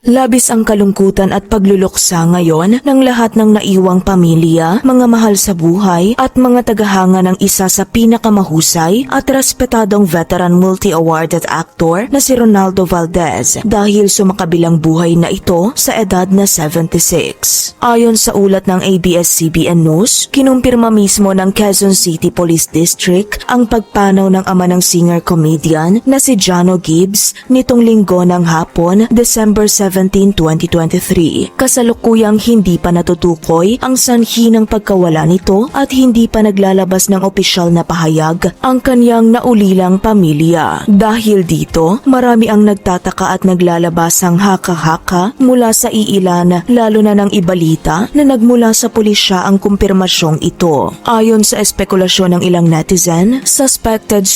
Labis ang kalungkutan at pagluluksa ngayon ng lahat ng naiwang pamilya, mga mahal sa buhay at mga tagahanga ng isa sa pinakamahusay at respetadong veteran multi-awarded actor na si Ronaldo Valdez dahil sumakabilang buhay na ito sa edad na 76. Ayon sa ulat ng ABS-CBN News, kinumpirma mismo ng Quezon City Police District ang pagpanaw ng ama ng singer-comedian na si Jano Gibbs nitong linggo ng hapon, December 17, 2023. Kasalukuyang hindi pa natutukoy ang sanhi ng pagkawala nito at hindi pa naglalabas ng opisyal na pahayag ang kanyang naulilang pamilya. Dahil dito, marami ang nagtataka at naglalabas ang haka-haka mula sa iilan, lalo na ng ibalita na nagmula sa pulisya ang kumpirmasyong ito. Ayon sa espekulasyon ng ilang netizen, suspected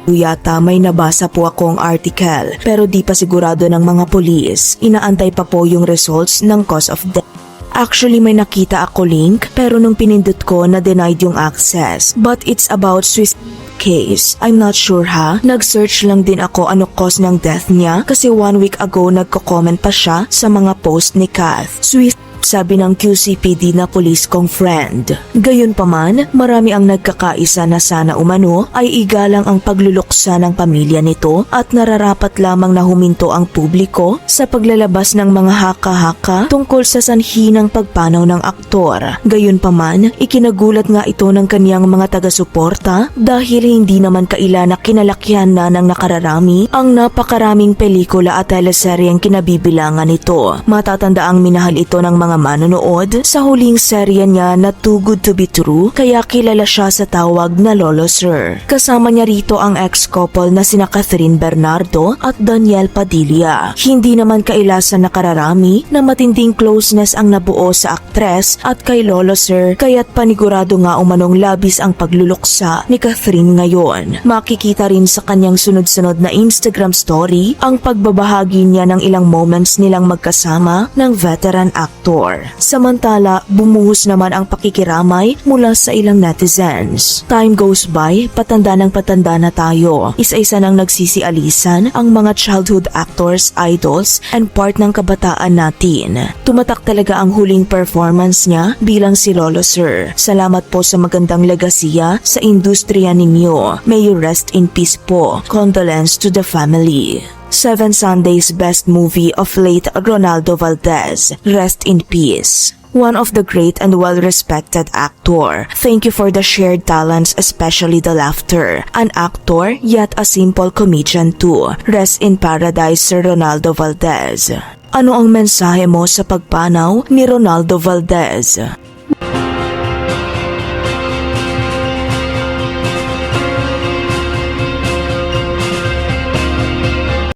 yata may nabasa po akong article pero di pa sigurado ng mga pulis. Inaantay pa po yung results ng cause of death. Actually may nakita ako link pero nung pinindot ko na denied yung access. But it's about Swiss case. I'm not sure ha. Nag-search lang din ako ano cause ng death niya kasi 1 week ago nagko-comment pa siya sa mga post ni Kath. Swiss, sabi ng QCPD na police kong friend. Gayunpaman, marami ang nagkakaisa na sana umano ay igalang ang pagluluksa ng pamilya nito at nararapat lamang na huminto ang publiko sa paglalabas ng mga haka-haka tungkol sa sanhi ng pagpanaw ng aktor. Gayunpaman, ikinagulat nga ito ng kaniyang mga taga-suporta dahil hindi naman kaila na kinalakihan na ng nakararami ang napakaraming pelikula at teleseryeng kinabibilangan nito. Matatanda ang minahal ito ng mga manonood sa huling serye niya na Too Good to be True kaya kilala siya sa tawag na Lolo Sir. Kasama niya rito ang ex-couple na sina Catherine Bernardo at Daniel Padilla. Hindi naman kailasan nakararami na matinding closeness ang nabuo sa aktres at kay Lolo Sir kaya't panigurado nga umanong labis ang pagluluksa ni Catherine ngayon. Makikita rin sa kanyang sunod-sunod na Instagram story ang pagbabahagi niya ng ilang moments nilang magkasama ng veteran actor. Samantala, bumuhos naman ang pakikiramay mula sa ilang netizens. Time goes by, patanda ng patanda na tayo. Isa-isa nang nagsisialisan ang mga childhood actors, idols, and part ng kabataan natin. Tumatak talaga ang huling performance niya bilang si Lolo Sir. Salamat po sa magandang legasiya sa industriya ninyo. May you rest in peace po. Condolence to the family. 7 Sundays Best Movie of late Ronaldo Valdez. Rest in peace. One of the great and well-respected actor. Thank you for the shared talents, especially the laughter. An actor, yet a simple comedian too. Rest in paradise, Sir Ronaldo Valdez. Ano ang mensahe mo sa pagpanaw ni Ronaldo Valdez?